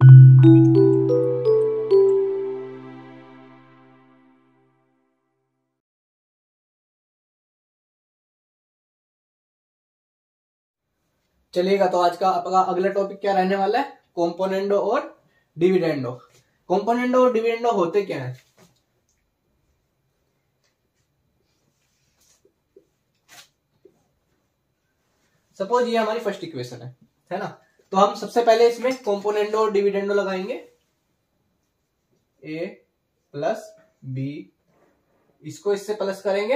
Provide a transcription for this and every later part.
चलिएगा, तो आज का आपका अगला टॉपिक क्या रहने वाला है? कॉम्पोनेंडो और डिविडेंडो। कॉम्पोनेंडो और डिविडेंडो होते क्या है? सपोज ये हमारी फर्स्ट इक्वेशन है ना? तो हम सबसे पहले इसमें कॉम्पोनेंडो और डिविडेंडो लगाएंगे। ए प्लस बी, इसको इससे प्लस करेंगे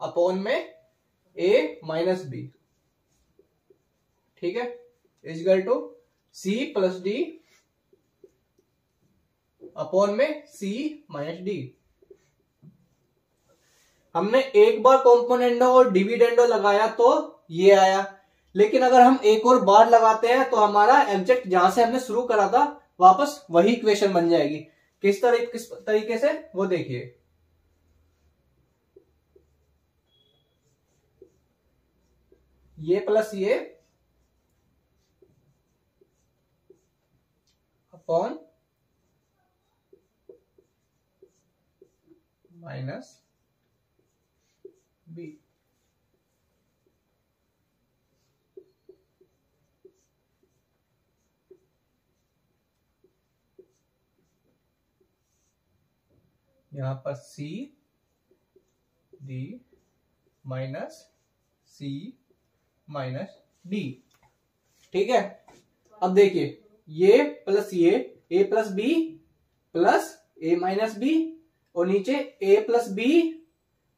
अपॉन में ए माइनस बी, ठीक है, equal to C plus D upon में सी माइनस डी। हमने एक बार कॉम्पोनेंडो और डिविडेंडो लगाया तो ये आया, लेकिन अगर हम एक और बार लगाते हैं तो हमारा एग्जैक्ट जहां से हमने शुरू करा था वापस वही इक्वेशन बन जाएगी। किस तरीके से वो देखिए। ये प्लस ये अपॉन माइनस बी, यहां पर सी डी माइनस सी माइनस डी, ठीक है। अब देखिए, ये प्लस ये ए plus B plus A minus B, और नीचे ए plus B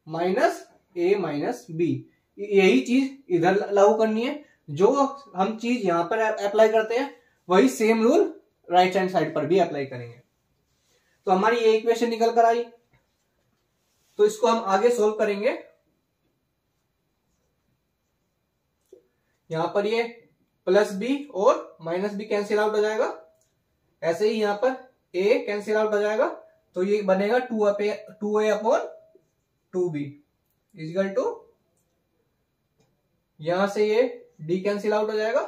minus A minus B, यही चीज इधर लागू करनी है। जो हम चीज यहां पर अप्लाई करते हैं वही same rule right hand side पर भी अप्लाई करेंगे। तो हमारी ये इक्वेशन निकल कर आई, तो इसको हम आगे सोल्व करेंगे। यहां पर ये प्लस बी और माइनस बी कैंसिल आउट हो जाएगा, ऐसे ही यहां पर ए कैंसिल आउट हो जाएगा, तो ये बनेगा 2a upon 2b is equal to, यहां से ये d कैंसिल आउट हो जाएगा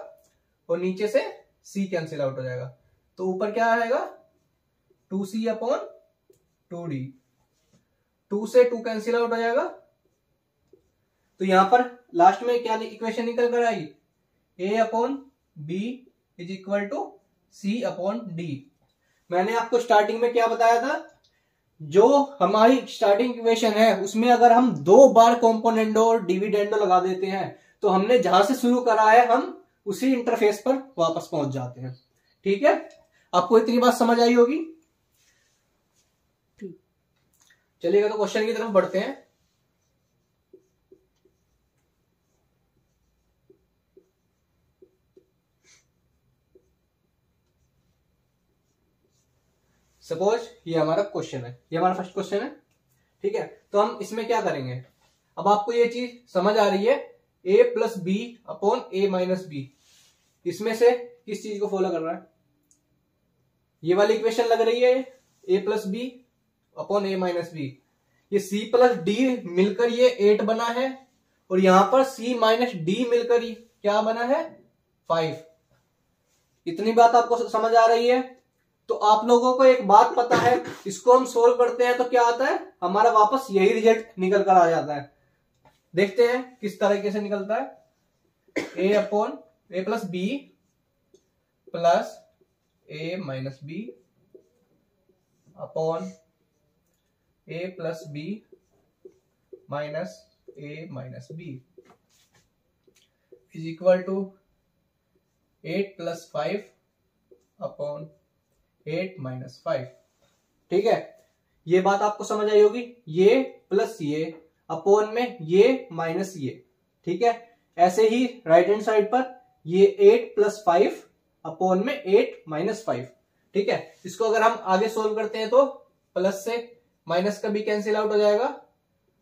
और नीचे से c कैंसिल आउट हो जाएगा, तो ऊपर क्या आएगा 2c अपॉन 2d, 2 से 2 कैंसिल आउट हो जाएगा। तो यहां पर लास्ट में क्या इक्वेशन निकल कर आई, a upon b is equal to c upon d। मैंने आपको स्टार्टिंग में क्या बताया था, जो हमारी स्टार्टिंग इक्वेशन है उसमें अगर हम 2 बार कॉम्पोनेंडो और डिविडेंडो लगा देते हैं तो हमने जहां से शुरू करा है हम उसी इंटरफेस पर वापस पहुंच जाते हैं, ठीक है। आपको इतनी बात समझ आई होगी। चलिएगा, तो क्वेश्चन की तरफ बढ़ते हैं। सपोज ये हमारा क्वेश्चन है, ये हमारा फर्स्ट क्वेश्चन है, ठीक है। तो हम इसमें क्या करेंगे, अब आपको ये चीज समझ आ रही है, a plus B upon A minus B, इसमें से किस चीज को फॉलो कर रहा है? ये वाली इक्वेशन लग रही है a plus B upon A minus B, ये c प्लस डी मिलकर ये 8 बना है, और यहां पर c माइनस डी मिलकर क्या बना है 5। इतनी बात आपको समझ आ रही है? तो आप लोगों को एक बात पता है, इसको हम सोल्व करते हैं तो क्या आता है, हमारा वापस यही रिजल्ट निकल कर आ जाता है। देखते हैं किस तरीके से निकलता है। a upon A plus B plus A minus B upon A plus B minus A minus B is equal to 8 plus 5 upon 8 minus 5, ठीक है। ये बात आपको समझ आई होगी, ये प्लस ये अपॉन में ये माइनस ये, ठीक है। ऐसे ही राइट हैंड साइड पर ये 8 प्लस 5 अपॉन में 8 माइनस 5, ठीक है। इसको अगर हम आगे सोल्व करते हैं तो प्लस से माइनस का बी कैंसिल आउट हो जाएगा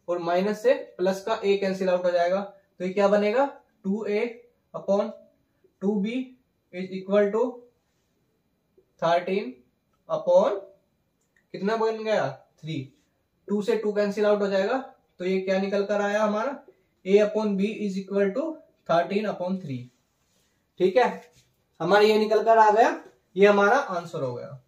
और माइनस से प्लस का ए कैंसिल आउट हो जाएगा, तो ये क्या बनेगा 2a upon 2b is equal to 13 upon कितना बन गया 3, 2 से 2 कैंसिल आउट हो जाएगा, तो ये क्या निकल कर आया हमारा a upon b is equal to 13 upon 3, ठीक है। हमारा ये निकल कर आ गया ये हमारा आंसर हो गया।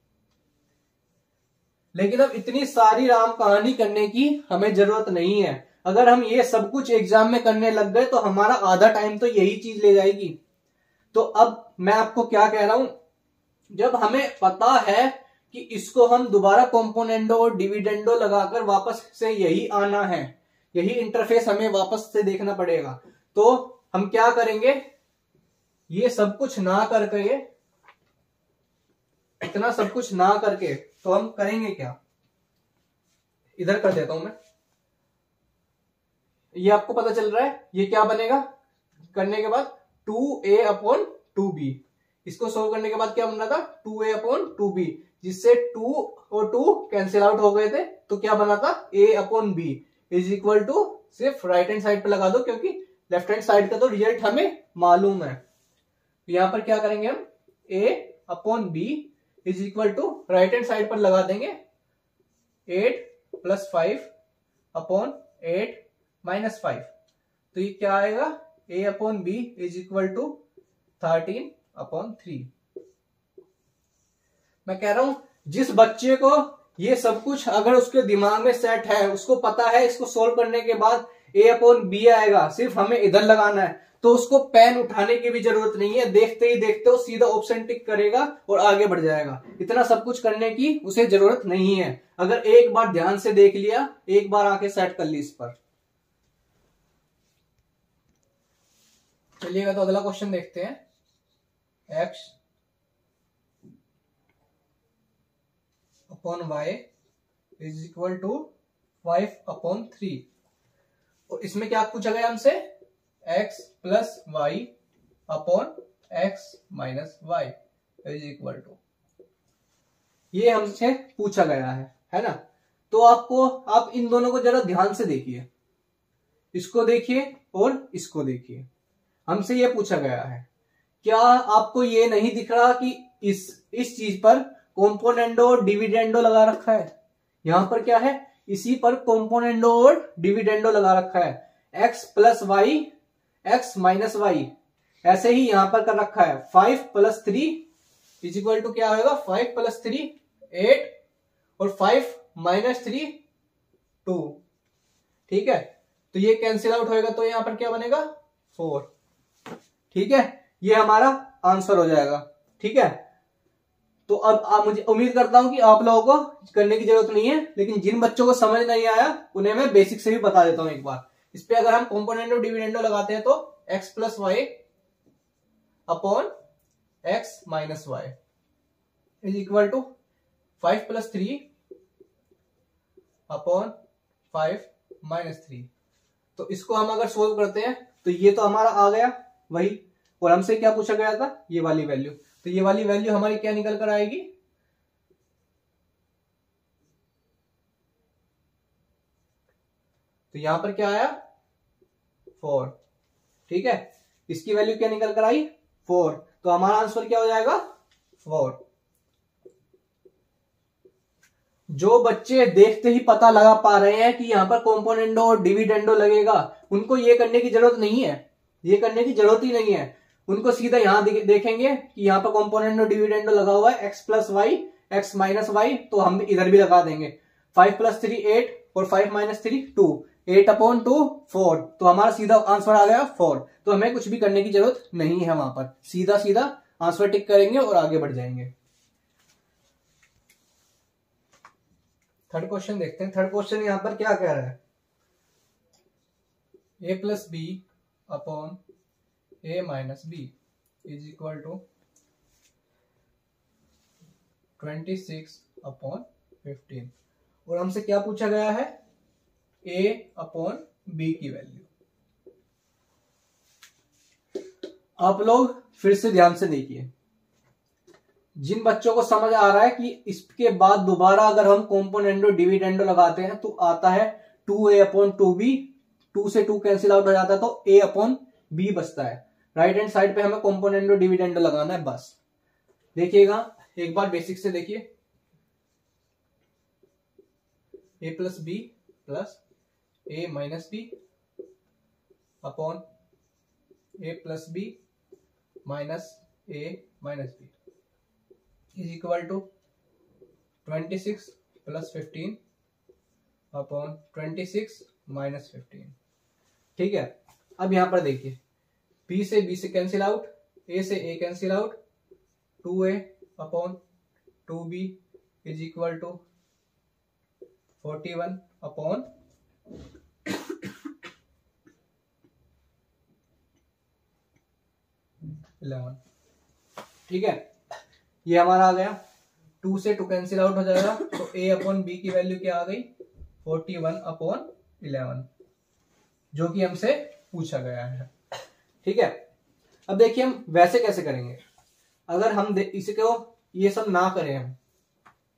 लेकिन अब इतनी सारी राम कहानी करने की हमें जरूरत नहीं है। अगर हम ये सब कुछ एग्जाम में करने लग गए तो हमारा आधा टाइम तो यही चीज ले जाएगी। तो अब मैं आपको क्या कह रहा हूं, जब हमें पता है कि इसको हम दोबारा कॉम्पोनेंडो और डिविडेंडो लगाकर वापस से यही आना है, यही इंटरफेस हमें वापस से देखना पड़ेगा, तो हम क्या करेंगे, ये सब कुछ ना करके, इतना सब कुछ ना करके, तो हम करेंगे क्या, इधर कर देता हूं मैं। ये आपको पता चल रहा है ये क्या बनेगा, करने के बाद 2a/2b, इसको सोल्व करने के बाद क्या बन रहा था 2a/2b, जिससे 2 और 2 कैंसिल आउट हो गए थे, तो क्या बना था a/b इज इक्वल टू, सिर्फ राइट हैंड साइड पे लगा दो क्योंकि लेफ्ट हैंड साइड का तो रिजल्ट हमें मालूम है। यहां पर क्या करेंगे हम, a/b is equal to, right hand side पर लगा देंगे 8 + 5/8 - 5, तो ये क्या आएगा a/b इज इक्वल टू 13/3। मैं कह रहा हूं जिस बच्चे को ये सब कुछ अगर उसके दिमाग में सेट है, उसको पता है इसको सोल्व करने के बाद a/b आएगा, सिर्फ हमें इधर लगाना है, तो उसको पेन उठाने की भी जरूरत नहीं है, देखते ही देखते वो सीधा ऑप्शन टिक करेगा और आगे बढ़ जाएगा। इतना सब कुछ करने की उसे जरूरत नहीं है। अगर एक बार ध्यान से देख लिया, एक बार आके सेट कर ली इस पर। चलिएगा तो अगला क्वेश्चन देखते हैं। x/y इज इक्वल टू 5/3, और इसमें क्या पूछा गया हमसे, x + y/x - y is equal to, ये हमसे पूछा गया है ना। तो आप इन दोनों को जरा ध्यान से देखिए, इसको देखिए और इसको देखिए। हमसे ये पूछा गया है, क्या आपको ये नहीं दिख रहा कि इस चीज पर कॉम्पोनेंडो और डिविडेंडो लगा रखा है, यहां पर क्या है, इसी पर कॉम्पोनेंडो और डिविडेंडो लगा रखा है, x + y x - y, ऐसे ही यहां पर कर रखा है 5 + 3 इज इक्वल टू क्या होगा, 5 + 3 8 और 5 - 3 2, ठीक है। तो ये कैंसिल आउट होएगा, तो यहां पर क्या बनेगा 4, ठीक है। ये हमारा आंसर हो जाएगा, ठीक है। तो अब मुझे उम्मीद करता हूं कि आप लोगों को करने की जरूरत नहीं है, लेकिन जिन बच्चों को समझ नहीं आया उन्हें मैं बेसिक से भी बता देता हूं एक बार। इस पे अगर हम कॉम्पोनेंडो डिविडेंडो लगाते हैं तो x + y/x - y is equal to 5 + 3/5 - 3। तो इसको हम अगर सोल्व करते हैं तो ये तो हमारा आ गया वही, और हमसे क्या पूछा गया था, ये वाली वैल्यू, तो ये वाली वैल्यू हमारी क्या निकल कर आएगी, तो यहां पर क्या आया 4, ठीक है। इसकी वैल्यू क्या निकल कर आई 4, तो हमारा आंसर क्या हो जाएगा 4। जो बच्चे देखते ही पता लगा पा रहे हैं कि यहां पर कॉम्पोनेंडो और डिविडेंडो लगेगा, उनको ये करने की जरूरत नहीं है, ये करने की जरूरत ही नहीं है। उनको सीधा यहां देखेंगे कि यहां पर कॉम्पोनेंडो डिविडेंडो लगा हुआ है x + y x - y, तो हम इधर भी लगा देंगे 5 + 3 8 और 5 - 3 2, 8/2 4, तो हमारा सीधा आंसर आ गया 4। तो हमें कुछ भी करने की जरूरत नहीं है, वहां पर सीधा सीधा आंसर टिक करेंगे और आगे बढ़ जाएंगे। थर्ड क्वेश्चन देखते हैं। थर्ड क्वेश्चन यहां पर क्या कह रहा है, a + b/a - b is equal to 26/15, और हमसे क्या पूछा गया है a/b की वैल्यू। आप लोग फिर से ध्यान से देखिए, जिन बच्चों को समझ आ रहा है कि इसके बाद दोबारा अगर हम कॉम्पोनेंडो डिविडेंडो लगाते हैं तो आता है 2a/2b, 2 से 2 कैंसिल आउट हो जाता है तो a/b बचता है। राइट हैंड साइड पे हमें कॉम्पोनेंडो डिविडेंडो लगाना है बस। देखिएगा एक बार बेसिक से देखिए, a + b + a - b a + b - a - b, is equal to 26 plus 15 upon 26 minus 15। ठीक है, अब यहां पर देखिए b से कैंसिल आउट, a से a cancel out, 2a upon 2b is equal to 41 upon 11। ठीक है, ये हमारा आ गया, 2 से 2 कैंसिल आउट हो जाएगा, तो a अपॉन b की वैल्यू क्या आ गई 41 अपॉन 11, जो कि हमसे पूछा गया है। ठीक है, अब देखिए हम वैसे कैसे करेंगे। अगर हम इसको ये सब ना करें हम,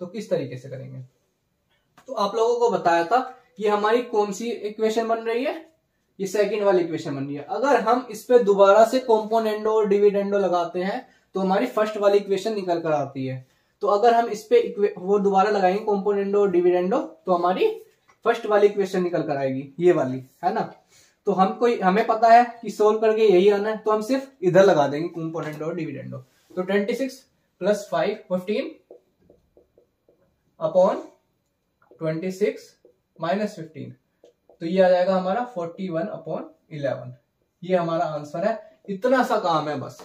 तो किस तरीके से करेंगे। तो आप लोगों को बताया था ये हमारी कौन सी इक्वेशन बन रही है, ये सेकंड वाली इक्वेशन बन रही है। अगर हम इस पे दोबारा से कॉम्पोनेंडो और डिविडेंडो लगाते हैं तो हमारी फर्स्ट वाली इक्वेशन निकल कर आती है। तो अगर हम इस पे वो दोबारा लगाएंगे कॉम्पोनेंडो और डिविडेंडो, तो हमारी फर्स्ट वाली इक्वेशन निकल कर आएगी, ये वाली, है ना। तो हमें पता है कि सोल्व करके यही आना है, तो हम सिर्फ इधर लगा देंगे कॉम्पोनेंडो और डिविडेंडो। तो 26 प्लस 5 15 अपॉन 26 माइनस 15, तो ये आ जाएगा हमारा 41 अपॉन 11। ये हमारा आंसर है। इतना सा काम है बस,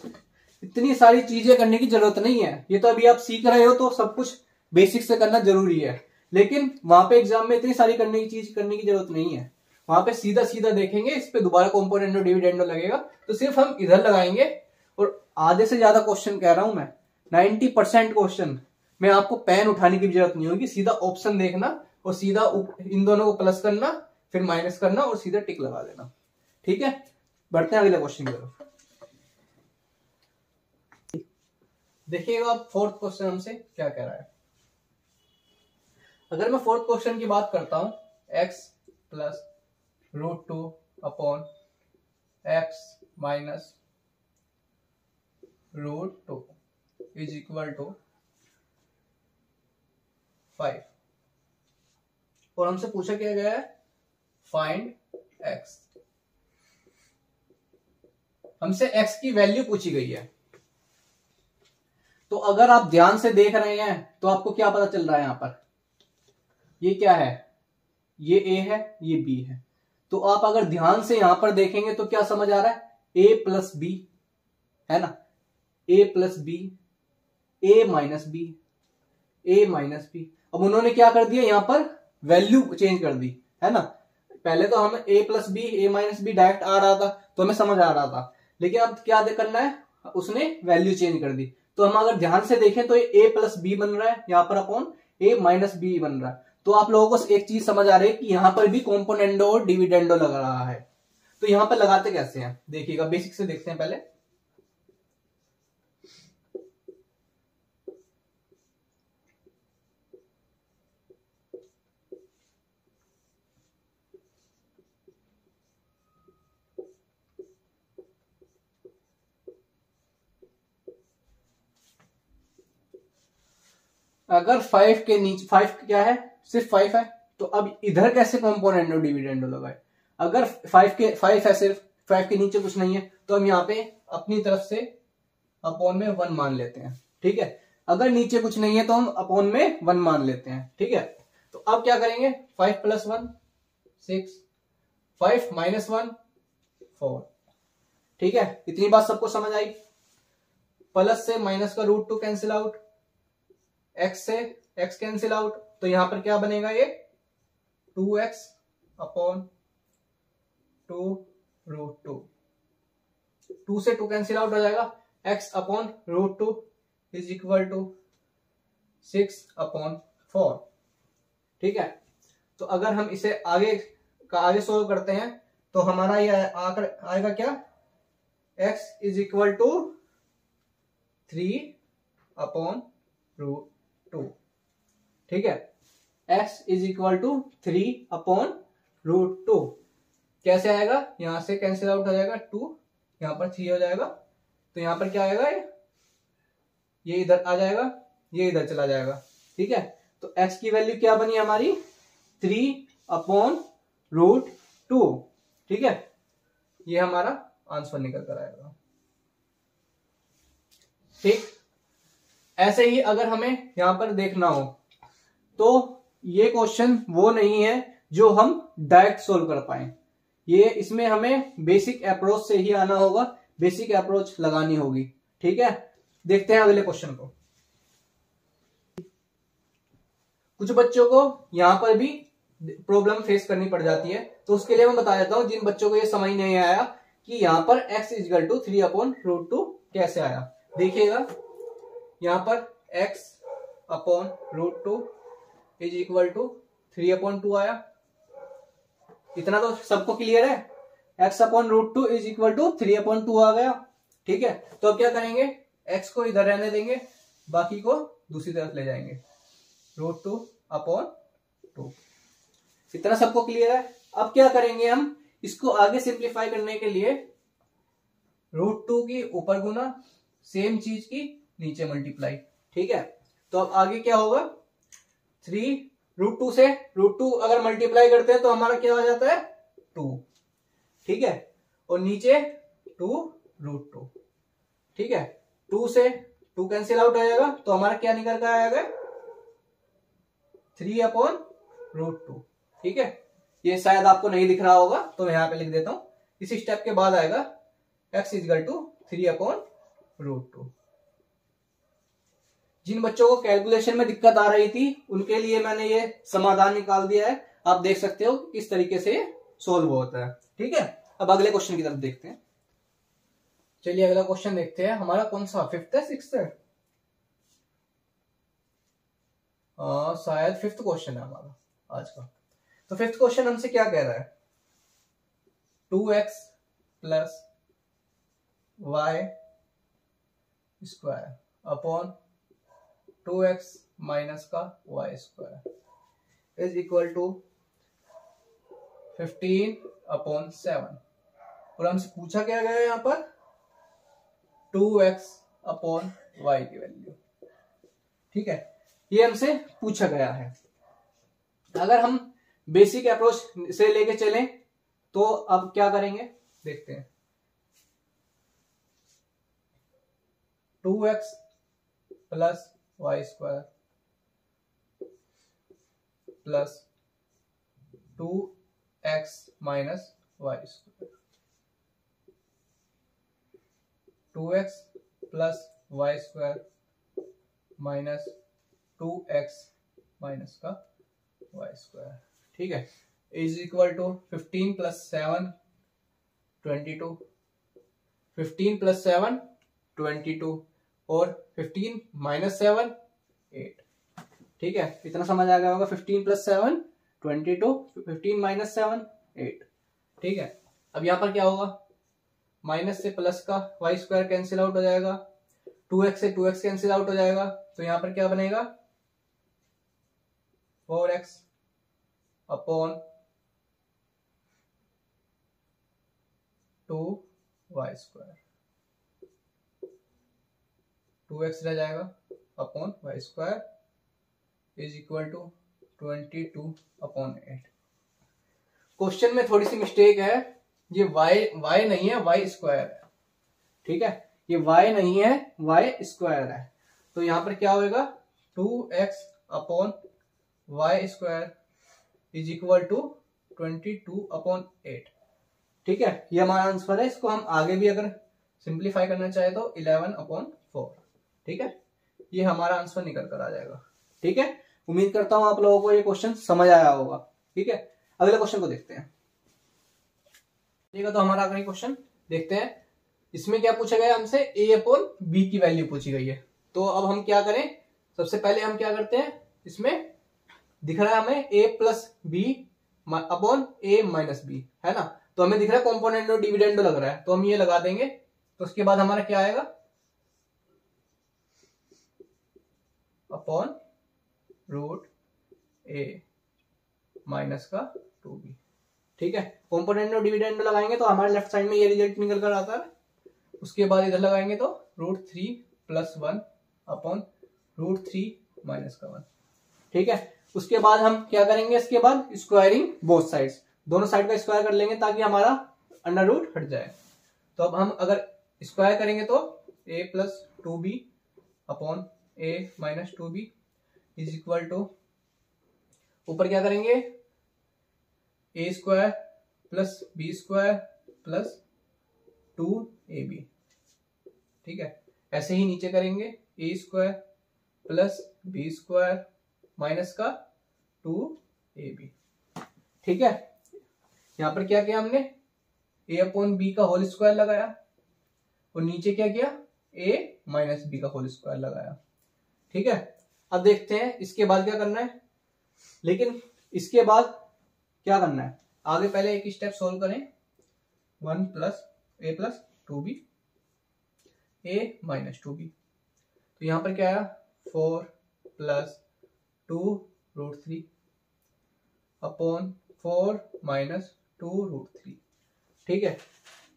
इतनी सारी चीजें करने की जरूरत नहीं है। ये तो अभी आप सीख रहे हो तो सब कुछ बेसिक से करना जरूरी है, लेकिन वहां पे एग्जाम में इतनी सारी करने की जरूरत नहीं है। वहां पे सीधा सीधा देखेंगे, इस पे दोबारा कॉम्पोनेंडो डिविडेंडो लगेगा, तो सिर्फ हम इधर लगाएंगे। और आधे से ज्यादा क्वेश्चन कह रहा हूं मैं, 90% क्वेश्चन में आपको पेन उठाने की जरूरत नहीं होगी, सीधा ऑप्शन देखना और सीधा इन दोनों को प्लस करना, फिर माइनस करना और सीधा टिक लगा देना। ठीक है, बढ़ते हैं अगले क्वेश्चन की तरफ। देखिएगा अब फोर्थ क्वेश्चन हमसे क्या कह रहा है। अगर मैं फोर्थ क्वेश्चन की बात करता हूं, x plus √2 upon x minus √2 is equal to 5, और हमसे पूछा क्या गया है फाइंड x। हमसे x की वैल्यू पूछी गई है। तो अगर आप ध्यान से देख रहे हैं तो आपको क्या पता चल रहा है, यहां पर ये क्या है, ये a है, ये b है। तो आप अगर ध्यान से यहां पर देखेंगे तो क्या समझ आ रहा है, a प्लस b, है ना, a plus b, a minus b, a minus b। अब उन्होंने क्या कर दिया, यहां पर वैल्यू चेंज कर दी, है ना। पहले तो हमें a plus B, a minus B direct आ रहा था तो हमें समझ आ रहा था, लेकिन अब क्या करना है, उसने वैल्यू चेंज कर दी। तो हम अगर ध्यान से देखें तो ये a प्लस बी बन रहा है, यहां पर अपॉन a माइनस बी बन रहा है। तो आप लोगों को एक चीज समझ आ रही है कि यहां पर भी कॉम्पोनेंडो और डिविडेंडो लग रहा है। तो यहां पर लगाते कैसे हैं, देखिएगा, बेसिक से देखते हैं पहले। अगर 5 के नीचे, 5 क्या है, सिर्फ 5 है, तो अब इधर कैसे कॉम्पोनेंडो डिविडेंडो लगाए। अगर 5 है सिर्फ, 5 के नीचे कुछ नहीं है, तो हम यहाँ पे अपनी तरफ से अपॉन में 1 मान लेते हैं। ठीक है, अगर नीचे कुछ नहीं है तो हम अपॉन में 1 मान लेते हैं। ठीक है, तो अब क्या करेंगे, 5 प्लस 1 6, 5 माइनस 1 4। ठीक है, इतनी बात सबको समझ आई। प्लस से माइनस का √2 कैंसिल आउट, x से x कैंसिल आउट, तो यहां पर क्या बनेगा, ये 2x अपॉन 2√2, 2 से 2 कैंसिल आउट हो जाएगा, x upon √2 is equal to 6 upon 4। ठीक है, तो अगर हम इसे आगे सोल्व करते हैं तो हमारा ये आएगा क्या, x is equal to 3 upon √2। ठीक है, x is equal to 3 upon √2 कैसे आएगा, यहां से कैंसिल आउट हो जाएगा 2, यहां पर 3 हो जाएगा, तो यहां पर क्या आएगा, ये इधर आ जाएगा, ये इधर चला जाएगा। ठीक है, तो x की वैल्यू क्या बनी हमारी 3 अपॉन √2। ठीक है, ये हमारा आंसर निकल कर आएगा। ठीक, ऐसे ही अगर हमें यहां पर देखना हो तो ये क्वेश्चन वो नहीं है जो हम डायरेक्ट सोल्व कर पाए, ये इसमें हमें बेसिक अप्रोच से ही आना होगा, बेसिक अप्रोच लगानी होगी। ठीक है, देखते हैं अगले क्वेश्चन को। कुछ बच्चों को यहां पर भी प्रॉब्लम फेस करनी पड़ जाती है, तो उसके लिए मैं बता देता हूं जिन बच्चों को ये समझ नहीं आया कि यहां पर x इजगल टू 3/√2 कैसे आया। देखिएगा यहां पर x/√2 इज इक्वल टू 3/2 आया, इतना तो सबको क्लियर है। x/√2 इज इक्वल टू 3/2 आ गया। ठीक है, तो अब क्या करेंगे, x को इधर रहने देंगे, बाकी को दूसरी तरफ ले जाएंगे, √2/2। इतना सबको क्लियर है। अब क्या करेंगे, हम इसको आगे सिंप्लीफाई करने के लिए √2 की ऊपर गुना, सेम चीज की नीचे मल्टीप्लाई। ठीक है, तो अब आगे क्या होगा, 3√2 से √2 अगर मल्टीप्लाई करते हैं तो हमारा क्या हो जाता है 2। ठीक है, और नीचे 2√2। ठीक है, 2 से 2 कैंसिल आउट हो जाएगा, तो हमारा क्या निकल कर आएगा 3/√2। ठीक है, ये शायद आपको नहीं दिख रहा होगा तो मैं यहां पे लिख देता हूं। इसी स्टेप के बाद आएगा x इजगल टू 3/√2। जिन बच्चों को कैलकुलेशन में दिक्कत आ रही थी उनके लिए मैंने ये समाधान निकाल दिया है, आप देख सकते हो किस तरीके से सोल्व होता है। ठीक है, अब अगले क्वेश्चन की तरफ देखते हैं। चलिए अगला क्वेश्चन देखते हैं, हमारा कौन सा, 5th है 6th है, शायद 5th क्वेश्चन है हमारा आज का। तो 5th क्वेश्चन हमसे क्या कह रहा है, 2x plus y square upon 2x minus का y square is equal to 15/7। और हमसे पूछा क्या गया है यहां पर 2x अपॉन y की वैल्यू। ठीक है, ये हमसे पूछा गया है। अगर हम बेसिक अप्रोच से लेके चलें तो अब क्या करेंगे देखते हैं। 2x plus y square plus 2x minus y square, 2x plus y square minus 2x minus का y स्क्वायर। ठीक है, is equal to 15 plus 7 22, 15 plus 7 22 और 15 माइनस 7 8। ठीक है, इतना समझ आ गया होगा, 15 प्लस 7 22, 15 माइनस 7 8। ठीक है, अब यहां पर क्या होगा, माइनस से प्लस का y स्क्वायर कैंसिल आउट हो जाएगा, 2x से 2x कैंसिल आउट हो जाएगा, तो यहां पर क्या बनेगा 4x upon 2y square, 2x रह जाएगा upon y square is equal to 22/8। Question में थोड़ी सी मिस्टेक है, ये y नहीं है, y स्क्वायर है। ठीक है, ये y नहीं है, y स्क्वायर है, तो यहां पर क्या होगा 2x upon y square is equal to 22/8। ठीक है, ये हमारा आंसर है। इसको हम आगे भी अगर सिंप्लीफाई करना चाहे तो 11/4। ठीक है, ये हमारा आंसर निकल कर आ जाएगा। ठीक है, उम्मीद करता हूं आप लोगों को ये क्वेश्चन समझ आया होगा। ठीक है, अगले क्वेश्चन को देखते हैं। ठीक है, तो हमारा अगला क्वेश्चन देखते हैं। इसमें क्या पूछा गया हमसे, a/b की वैल्यू पूछी गई है। तो अब हम क्या करें, सबसे पहले हम क्या करते हैं, इसमें दिख रहा है हमें a plus B upon a minus B, है ना, तो हमें दिख रहा है कॉम्पोनेंडो डिविडेंडो लग रहा है, तो हम ये लगा देंगे। तो उसके बाद हमारा क्या आएगा अपॉन रूट a माइनस का 2b। ठीक है, कॉम्पोनेंडो डिविडेंडो लगाएंगे तो हमारे लेफ्ट साइड में ये रिजल्ट निकल कर आता है। उसके बाद इधर लगाएंगे तो √3 + 1 अपॉन √3 माइनस का 1। ठीक है, उसके बाद हम क्या करेंगे, इसके बाद स्क्वायरिंग बोथ साइड्स, दोनों साइड का स्क्वायर कर लेंगे ताकि हमारा अंडर रूट हट जाए। तो अब हम अगर स्क्वायर करेंगे तो a + 2b upon A minus 2b is equal to, ऊपर क्या करेंगे, A square plus B square plus 2ab, ठीक है। ऐसे ही नीचे करेंगे A square plus B square minus का 2ab, ठीक है। यहां पर क्या किया हमने, a अपॉन बी का होल स्क्वायर लगाया और नीचे क्या किया, a माइनस बी का होल स्क्वायर लगाया, ठीक है। अब देखते हैं इसके बाद क्या करना है, लेकिन इसके बाद क्या करना है आगे, पहले एक स्टेप सोल्व करें, 1 plus a plus 2b a minus 2b, तो यहां पर क्या आया 4 प्लस 2√3 अपॉन 4 माइनस 2√3, ठीक है।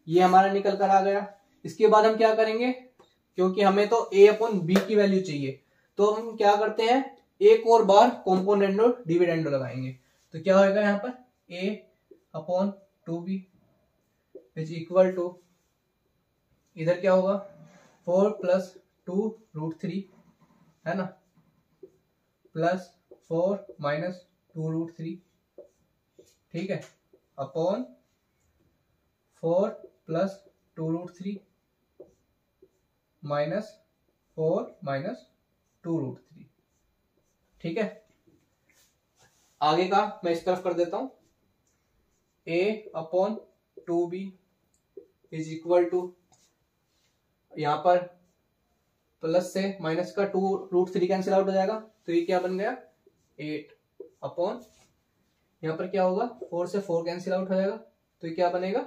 ये हमारा निकल कर आ गया। इसके बाद हम क्या करेंगे, क्योंकि हमें तो a अपॉन बी की वैल्यू चाहिए, तो हम क्या करते हैं, एक और बार कॉम्पोनेंडो डिविडेंडो लगाएंगे। तो क्या होगा यहाँ पर a upon 2b is equal to, इधर क्या होगा 4 प्लस 2√3 है ना, प्लस 4 माइनस 2√3, ठीक है, अपॉन 4 प्लस 2√3 माइनस 4 माइनस 2√3, ठीक है। आगे का मैं इस तरफ कर देता हूं, a upon 2b is equal to, यहां पर प्लस से माइनस का 2√3 कैंसिल आउट हो जाएगा, तो ये क्या बन गया 8 अपॉन, यहां पर क्या होगा 4 से 4 कैंसिल आउट हो जाएगा, तो ये क्या बनेगा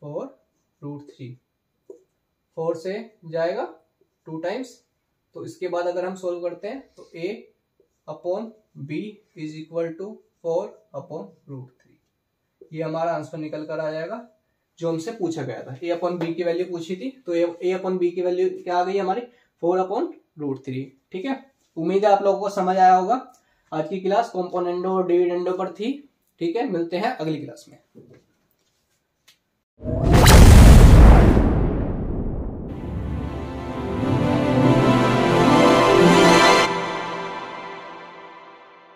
4√3, 4 से जाएगा 2 टाइम्स, तो इसके बाद अगर हम सोल्व करते हैं तो a upon b is equal to 4 upon √3, ये हमारा आंसर निकल कर आ जाएगा जो हमसे पूछा गया था। a अपॉन b की वैल्यू पूछी थी, तो a अपॉन b की वैल्यू क्या आ गई हमारी 4 अपॉन √3, ठीक है। उम्मीद है आप लोगों को समझ आया होगा। आज की क्लास कॉम्पोनेंडो और डिविडेंडो पर थी, ठीक है। मिलते हैं अगली क्लास में।